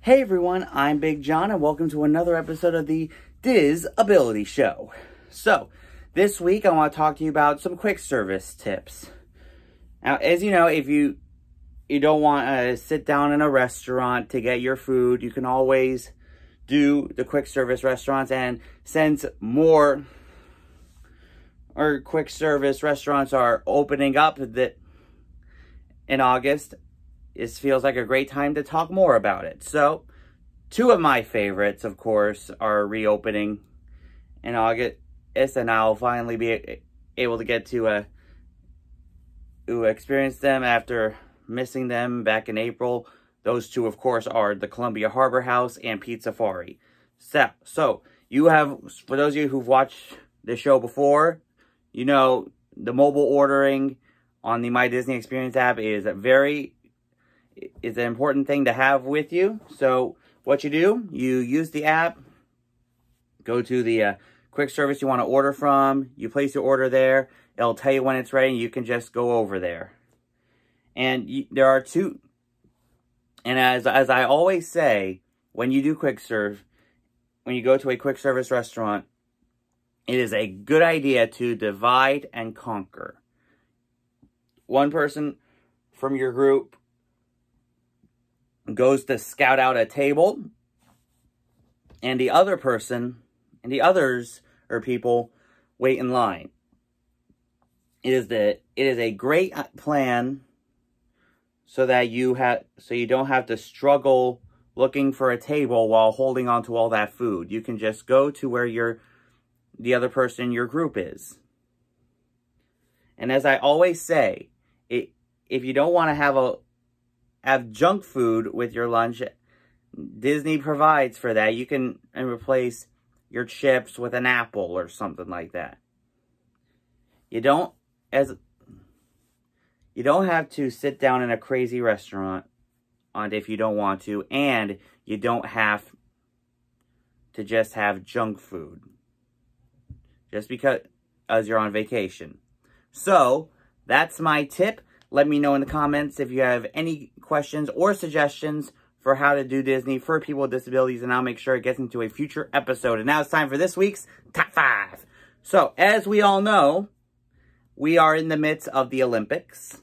Hey everyone, I'm Big John and welcome to another episode of the Diz Ability Show. So, this week I want to talk to you about some quick service tips. Now, as you know, if you don't want to sit down in a restaurant to get your food, you can always do the quick service restaurants. And since more quick service restaurants are opening up in August, it feels like a great time to talk more about it. So, two of my favorites, of course, are reopening in August, and I'll finally be able to get to experience them after missing them back in April. Those two, of course, are the Columbia Harbor House and Pizzafari. So you have, for those of you who've watched the show before, you know the mobile ordering on the My Disney Experience app is an important thing to have with you. So what you do, you use the app, go to the quick service you want to order from, you place your order there, it'll tell you when it's ready, and you can just go over there. And there are two, and as I always say, when you do quick serve, when you go to a quick service restaurant, it is a good idea to divide and conquer. One person from your group goes to scout out a table, and the other person and the others or people wait in line. It is a great plan so that you don't have to struggle looking for a table while holding on to all that food. You can just go to where the other person in your group is. And as I always say, if you don't want to have junk food with your lunch, Disney provides for that. You can replace your chips with an apple or something like that. You don't have to sit down in a crazy restaurant if you don't want to, and you don't have to just have junk food just because you're on vacation. So, that's my tip. Let me know in the comments if you have any questions or suggestions for how to do Disney for people with disabilities, and I'll make sure it gets into a future episode. And now it's time for this week's Top 5. So, as we all know, we are in the midst of the Olympics.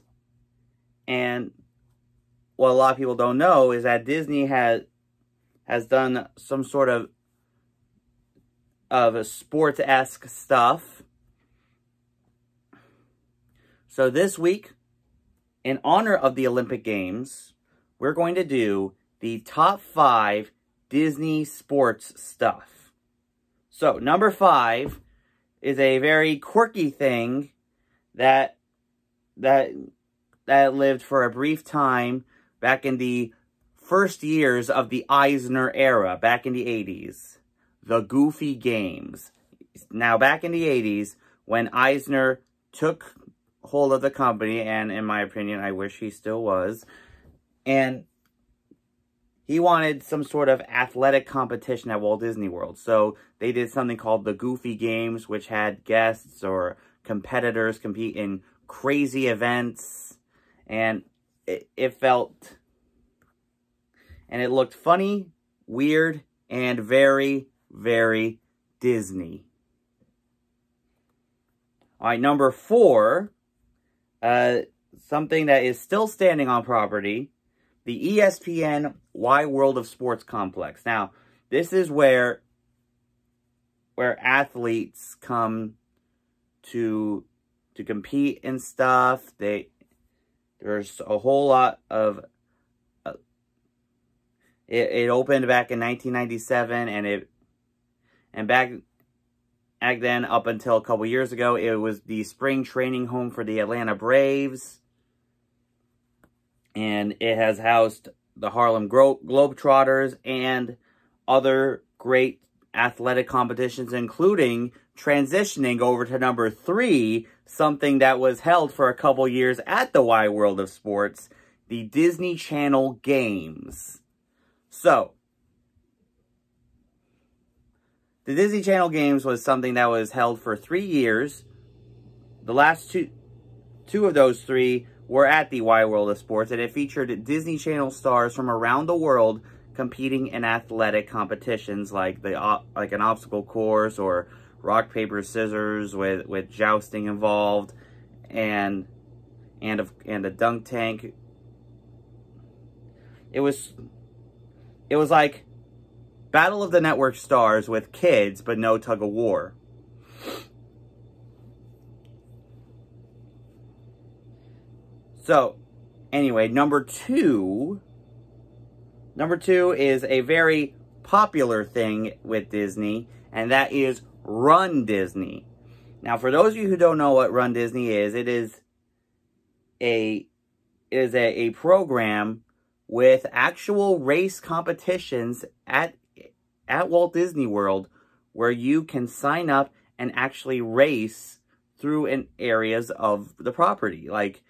And what a lot of people don't know is that Disney has done some sort of sports-esque stuff. So this week, in honor of the Olympic Games, we're going to do the top 5 Disney sports stuff. So, number 5 is a very quirky thing that lived for a brief time back in the first years of the Eisner era, back in the 80s. The Goofy Games. Now, back in the 80s, when Eisner took hold of the company, and in my opinion, I wish he still was, and he wanted some sort of athletic competition at Walt Disney World. So they did something called the Goofy Games, which had guests or competitors compete in crazy events, and it looked funny, weird, and very, very Disney. All right, number 4, something that is still standing on property, the ESPN Wide World of Sports Complex. Now, this is where athletes come to compete and stuff. There's a whole lot of it opened back in 1997, and back then, up until a couple years ago, it was the spring training home for the Atlanta Braves. And it has housed the Harlem Globetrotters and other great athletic competitions, including transitioning over to number 3, something that was held for a couple years at the Wide World of Sports, the Disney Channel Games. So, the Disney Channel Games was something that was held for 3 years. The last two of those 3 were at the Wide World of Sports, and it featured Disney Channel stars from around the world competing in athletic competitions like an obstacle course or rock, paper, scissors with jousting involved, and a dunk tank. It was like Battle of the Network Stars with kids, but no tug of war. So, anyway, number two is a very popular thing with Disney, and that is Run Disney. Now, for those of you who don't know what Run Disney is, it is a program with actual race competitions at Walt Disney World, where you can sign up and actually race through areas of the property, like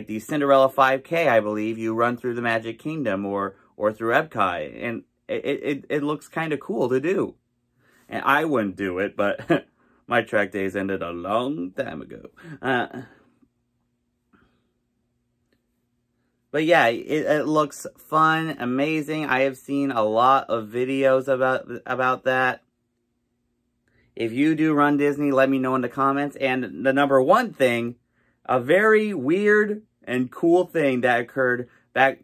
the Cinderella 5K, I believe. You run through the Magic Kingdom or through Epcot, and it looks kind of cool to do. And I wouldn't do it, but my track days ended a long time ago. But yeah, it looks fun, amazing. I have seen a lot of videos about that. If you do Run Disney, let me know in the comments. And the number one thing, a very weird and cool thing that occurred back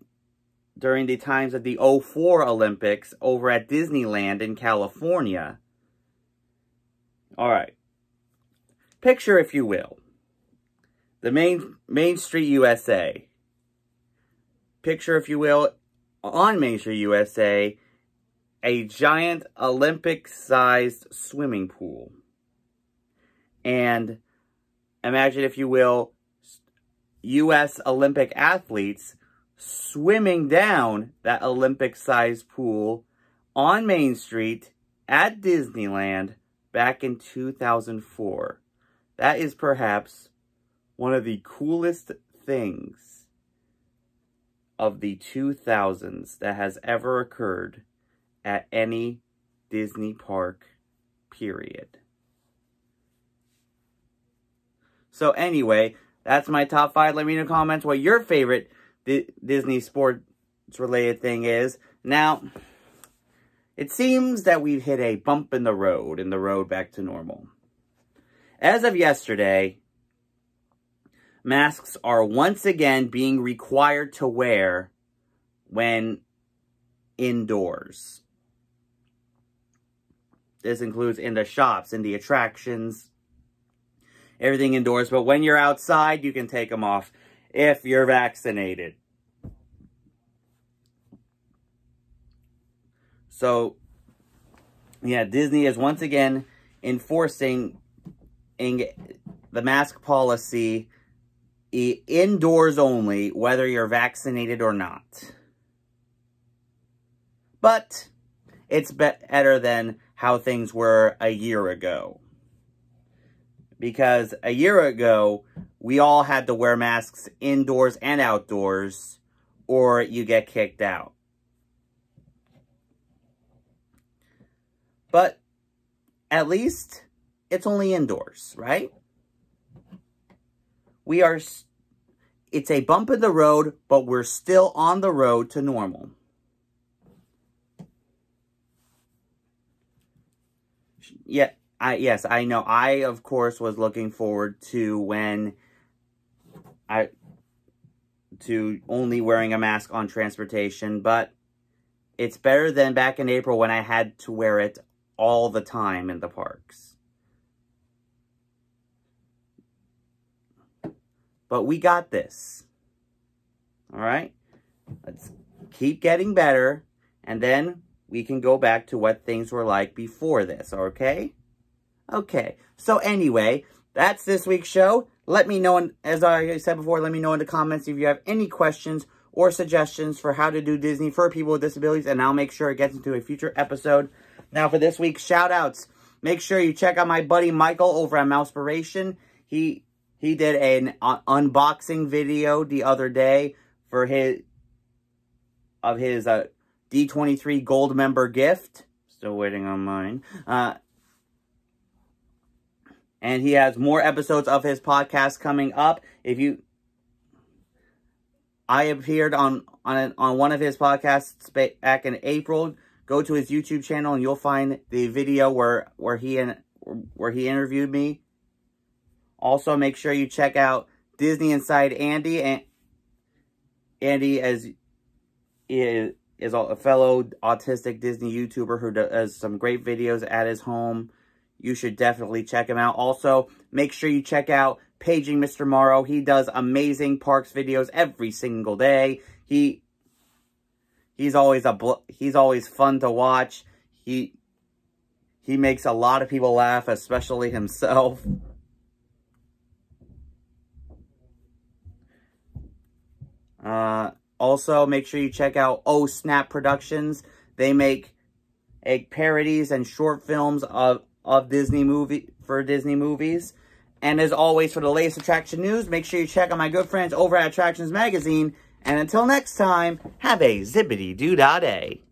during the times of the 2004 Olympics over at Disneyland in California. Alright. Picture, if you will, the Main Street USA. Picture, if you will, on Main Street USA, a giant Olympic-sized swimming pool. And imagine, if you will, U.S. Olympic athletes swimming down that Olympic-sized pool on Main Street at Disneyland back in 2004. That is perhaps one of the coolest things of the 2000s that has ever occurred at any Disney park, period. So anyway, that's my top 5. Let me know in the comments what your favorite Disney sports related thing is. Now, it seems that we've hit a bump in the road back to normal. As of yesterday, masks are once again being required to wear when indoors. This includes in the shops, in the attractions, everything indoors. But when you're outside, you can take them off if you're vaccinated. So, yeah, Disney is once again enforcing the mask policy indoors only, whether you're vaccinated or not. But it's better than how things were a year ago. Because a year ago, we all had to wear masks indoors and outdoors, or you get kicked out. But at least it's only indoors, right? It's a bump in the road, but we're still on the road to normal. Yeah, yes, I know. I, of course, was looking forward to to only wearing a mask on transportation, but it's better than back in April when I had to wear it all the time in the parks. But we got this. All right? Let's keep getting better, and then we can go back to what things were like before this, okay? Okay. So anyway, that's this week's show. Let me know, as I said before, let me know in the comments if you have any questions or suggestions for how to do Disney for people with disabilities, and I'll make sure it gets into a future episode. Now, for this week's shout-outs, make sure you check out my buddy Michael over at Mousepiration. He did an unboxing video the other day for his D23 Gold member gift. Still waiting on mine. And he has more episodes of his podcast coming up. I appeared on one of his podcasts back in April. Go to his YouTube channel and you'll find the video where he interviewed me. Also, make sure you check out Disney Inside Andy. And Andy is a fellow autistic Disney YouTuber who does some great videos at his home. You should definitely check him out. Also, make sure you check out Paging Mr. Morrow. He does amazing parks videos every single day. He's always fun to watch. He makes a lot of people laugh, especially himself. Also, make sure you check out Oh Snap Productions. They make parodies and short films of Disney movies. And as always, for the latest attraction news, make sure you check out my good friends over at Attractions Magazine. And until next time, have a zippity-doo-dah day.